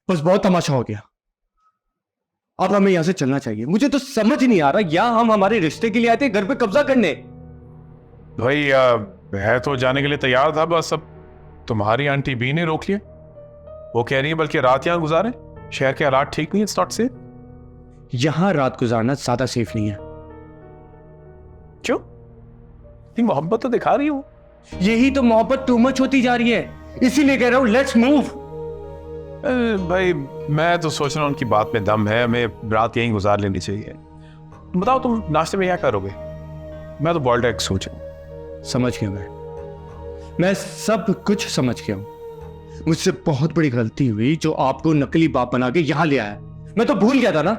बस बहुत तमाशा हो गया। अब हमें यहां से चलना चाहिए। मुझे तो समझ नहीं आ रहा, या हम हमारे रिश्ते के लिए आए थे घर पे कब्जा करने। भाई मैं तो जाने के लिए तैयार था, बस अब तुम्हारी आंटी बी ने रोक लिया। वो कह रही है बल्कि रात यहां गुजारे, शहर के हालात ठीक नहीं है, इट्स नॉट सेफ। यहां रात गुजारना ज्यादा सेफ नहीं है। क्यों? मोहब्बत तो दिखा रही हो। यही तो मोहब्बत टू मच होती जा रही है, इसीलिए कह रहा हूं लेट्स मूव। भाई मैं तो सोच रहा हूँ उनकी बात में दम है, हमें रात यहीं गुजार लेनी चाहिए। बताओ तुम नाश्ते में क्या करोगे? मैं तो बॉइल्ड एग सोच रहा हूँ। समझ गया मैं सब कुछ समझ गया हूं। मुझसे बहुत बड़ी गलती हुई जो आपको नकली बाप बना के यहां ले आया। मैं तो भूल गया था ना,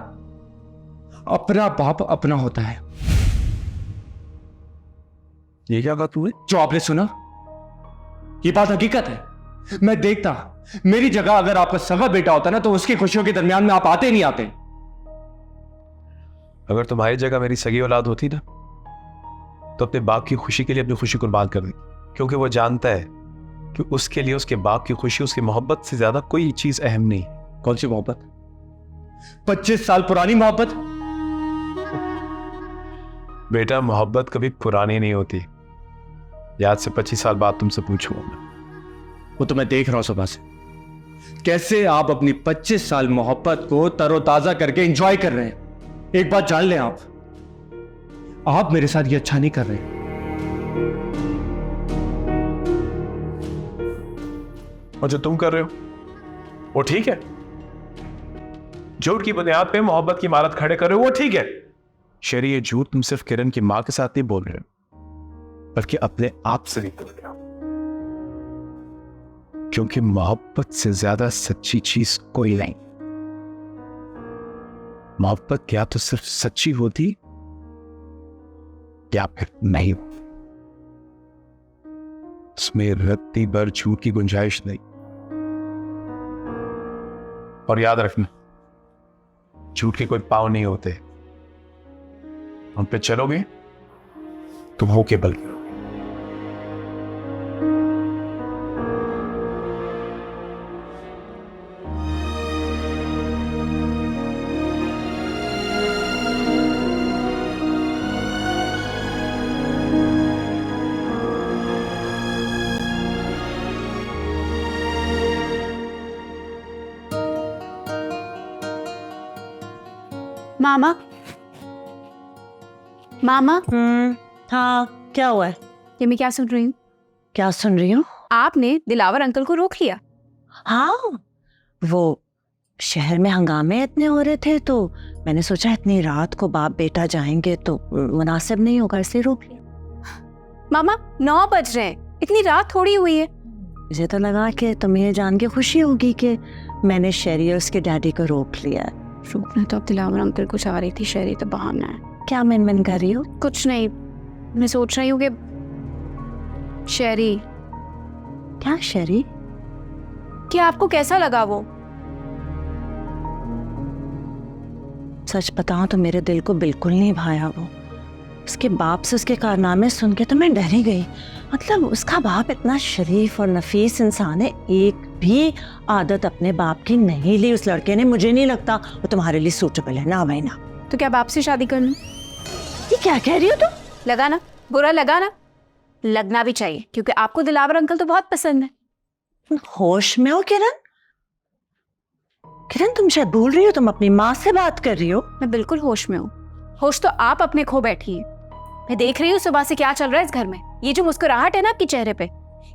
अपना बाप अपना होता है। ये क्या कहा तूने? जो आपने सुना, ये बात हकीकत है। मैं देखता, मेरी जगह अगर आपका सगा बेटा होता ना तो उसकी खुशियों के दरमियान में आप आते नहीं आते। अगर तुम्हारी जगह मेरी सगी औलाद होती ना, तो अपने बाप की खुशी के लिए अपनी खुशी कुर्बान कर दी, क्योंकि वो जानता है कि उसके लिए उसके बाप की खुशी, उसकी मोहब्बत से ज्यादा कोई चीज अहम नहीं। कौन सी मोहब्बत? 25 साल पुरानी मोहब्बत? बेटा मोहब्बत कभी पुरानी नहीं होती। याद से 25 साल बाद तुमसे पूछूंगा मैं। वो तो मैं देख रहा हूं सुबह से, कैसे आप अपनी 25 साल मोहब्बत को तरोताजा करके एंजॉय कर रहे हैं। एक बात जान लें, आप मेरे साथ ये अच्छा नहीं कर रहे। और जो तुम कर रहे हो वो ठीक है? झूठ की बुनियाद पे मोहब्बत की इमारत खड़े कर रहे हो, वो ठीक है? शेरी, ये झूठ तुम सिर्फ किरण की मां के साथ नहीं बोल रहे हो, बल्कि अपने आप से भी बोल रहे हो। क्योंकि मोहब्बत से ज्यादा सच्ची चीज कोई नहीं। मोहब्बत क्या तो सिर्फ सच्ची होती या फिर नहीं। उसमें रत्ती भर झूठ की गुंजाइश नहीं। और याद रखना, झूठ के कोई पांव नहीं होते, उन पे चलोगे तो हो के बल गिरोगे। मामा, मामा। हाँ, क्या हुआ है? ये मैं क्या सुन रही हूँ? क्या सुन रही हूँ? आपने दिलावर अंकल को रोक लिया। हाँ, वो शहर में हंगामे इतने हो रहे थे तो मैंने सोचा इतनी रात को बाप बेटा जाएंगे तो मुनासिब नहीं होगा, इसलिए रोक लिया। मामा 9 बज रहे हैं, इतनी रात थोड़ी हुई है। मुझे तो लगा कि तुम्हें ये जान के खुशी होगी कि मैंने शहरी और उसके डैडी को रोक लिया है। रोकना तो अब दिलावर अंकल को चाह रही थी, शहरी तो बहाना है। क्या मन कर रही हो? कुछ नहीं, मैं सोच रही हूँ कि शहरी। क्या शहरी? क्या आपको कैसा लगा वो? सच बताऊं तो मेरे दिल को बिल्कुल नहीं भाया वो। उसके बाप से उसके कारनामे सुन के तो मैं डर ही गई। मतलब उसका बाप इतना शरीफ और नफीस इंसान है, एक भी आदत अपने बाप की नहीं ली उस लड़के ने। मुझे नहीं लगता वो तुम्हारे लिए सूटेबल है। ना भाई ना। तो क्या बाप से शादी कर लूं? ये क्या कह रही हो तुम? लगा ना, बुरा लगा ना? लगना भी चाहिए, क्योंकि आपको दिलावर अंकल तो बहुत पसंद है। होश में हो किरण? किरण, तुम शायद भूल रही हो, तुम अपनी माँ से बात कर रही हो। मैं बिल्कुल होश में हूँ। होश तो आप अपने खो बैठी है। मैं देख रही हूँ सुबह से क्या चल रहा है इस घर में। ये जो मुस्कुराहट है ना आपके चेहरे पे,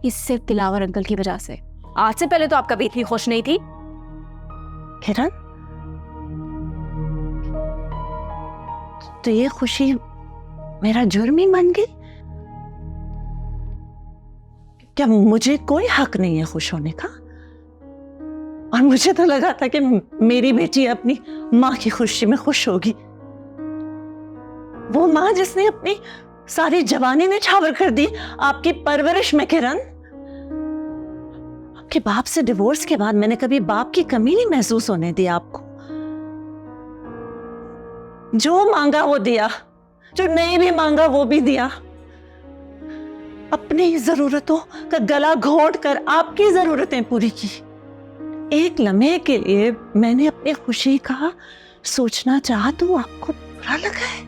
ये सिर्फ दिलावर अंकल की वजह से। आज से पहले तो आप कभी इतनी खुश नहीं थी। किरण, तो ये खुशी मेरा जुर्म ही बन गई? क्या मुझे कोई हक नहीं है खुश होने का? और मुझे तो लगा था कि मेरी बेटी अपनी माँ की खुशी में खुश होगी। वो माँ जिसने अपनी सारी जवानी निछावर कर दी आपकी परवरिश में। किरण, आपके बाप से डिवोर्स के बाद मैंने कभी बाप की कमी नहीं महसूस होने दी आपको। जो मांगा वो दिया, जो नहीं भी मांगा वो भी दिया। अपनी जरूरतों का गला घोट कर आपकी जरूरतें पूरी की। एक लम्हे के लिए मैंने अपनी खुशी का सोचना चाहा तो आपको बुरा लगा है।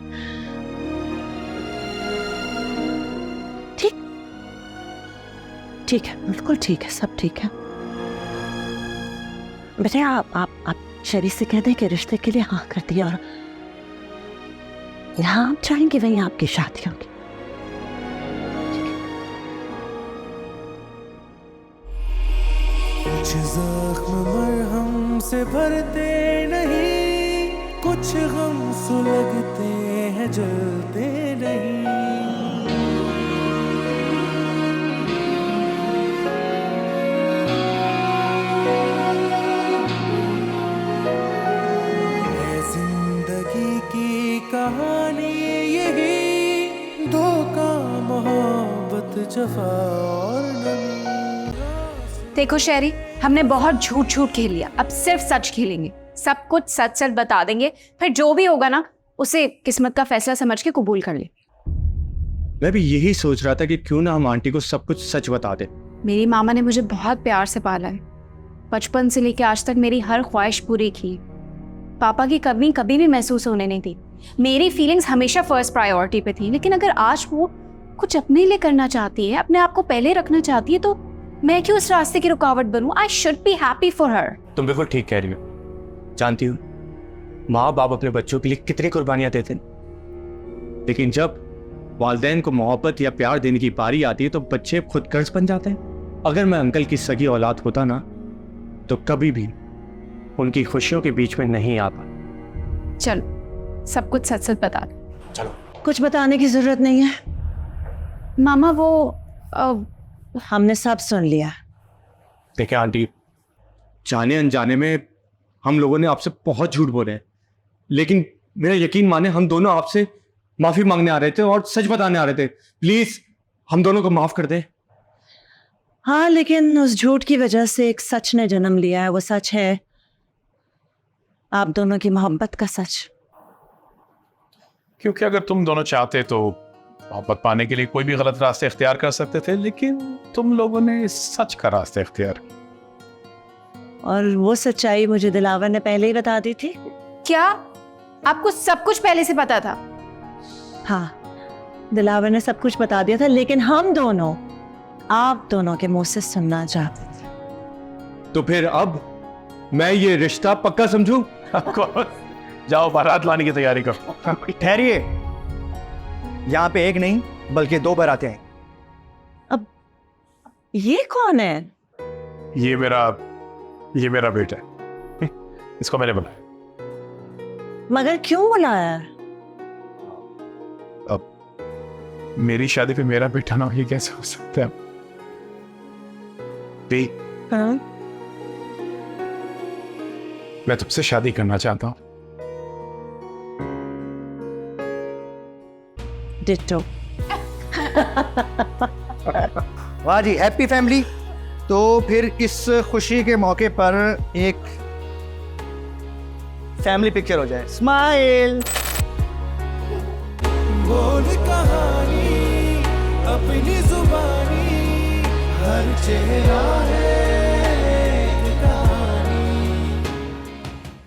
ठीक है, बिल्कुल ठीक है, सब ठीक है। बेटे आप शरीर से कह दें कि रिश्ते के लिए हाँ कर दिया और यहाँ आप चाहेंगे वहीं आपकी शादी होगी। कुछ जख्म मरहम से भरते नहीं, कुछ गम सुलगते हैं जलते नहीं। है जिंदगी की कहानी यही, धोखा मोहब्बत जफा और नमी। देखो शेरी, हमने बहुत झूठ झूठ खेल लिया, अब सिर्फ सच खेलेंगे। सब कुछ सच सच बता देंगे, फिर जो भी होगा ना उसे किस्मत का फैसला समझ के कबूल कर ले। मैं भी यही सोच रहा था कि क्यों ना हम आंटी को सब कुछ सच बता दे। मेरी मामा ने मुझे बहुत प्यार से पाला है, बचपन से लेकर आज तक मेरी हर ख्वाहिश पूरी की। पापा की कमी कभी भी महसूस होने नहीं दी। मेरी फीलिंग्स हमेशा फर्स्ट प्रायोरिटी पे थी, लेकिन अगर आज वो कुछ अपने लिए करना चाहती है, अपने आप को पहले रखना चाहती है, तो मैं क्यों उस रास्ते की रुकावट बनूं? I should be happy for her. तुम बिल्कुल ठीक कह रही हो। जानती हूँ माँ बाप अपने बच्चों के लिए कितनी कुर्बानियां देते हैं, लेकिन जब वालिदैन को मोहब्बत या प्यार देने की बारी आती है तो बच्चे खुद कर्ज बन जाते हैं। अगर मैं अंकल की सगी औलाद होता ना तो कभी भी उनकी खुशियों के बीच में नहीं आता। चलो सब कुछ सच सच बता दो। चलो। कुछ बताने की जरूरत नहीं है, मामा वो हमने सब सुन लिया। देखिए आंटी, जाने अनजाने में हम लोगों ने आपसे बहुत झूठ बोले हैं, लेकिन मेरा यकीन माने हम दोनों आपसे माफी मांगने आ रहे थे और सच बताने आ रहे थे। प्लीज हम दोनों को माफ कर दे। हाँ, लेकिन उस झूठ की वजह से एक सच ने जन्म लिया है। वो सच है आप दोनों की मोहब्बत का सच। क्योंकि अगर तुम दोनों चाहते तो मोहब्बत पाने के लिए कोई भी गलत रास्ते इख्तियार कर सकते थे, लेकिन तुम लोगों ने सच का रास्ता इख्तियार किया। और वो सच्चाई मुझे दिलावर ने पहले ही बता दी थी। क्या आपको सब कुछ पहले से पता था? हाँ, दिलावर ने सब कुछ बता दिया था, लेकिन हम दोनों आप दोनों के मुंह से सुनना चाहते थे। तो फिर अब मैं ये रिश्ता पक्का समझूं? जाओ बारात लाने की तैयारी करो। ठहरिए, यहाँ पे एक नहीं बल्कि 2 बारातें हैं। अब ये कौन है? ये मेरा बेटा है। इसको मैंने बुलाया। मगर क्यों बुलाया? अब मेरी शादी पे मेरा बेटा ना हो, ये कैसे हो सकता है? बे, हाँ? मैं तुमसे शादी करना चाहता हूँ। डिट्टो। वाह जी, हैप्पी फैमिली। तो फिर इस खुशी के मौके पर एक फैमिली पिक्चर हो जाए। स्माइल। बोल कहानी अपनी जुबानी, हर चेहरा है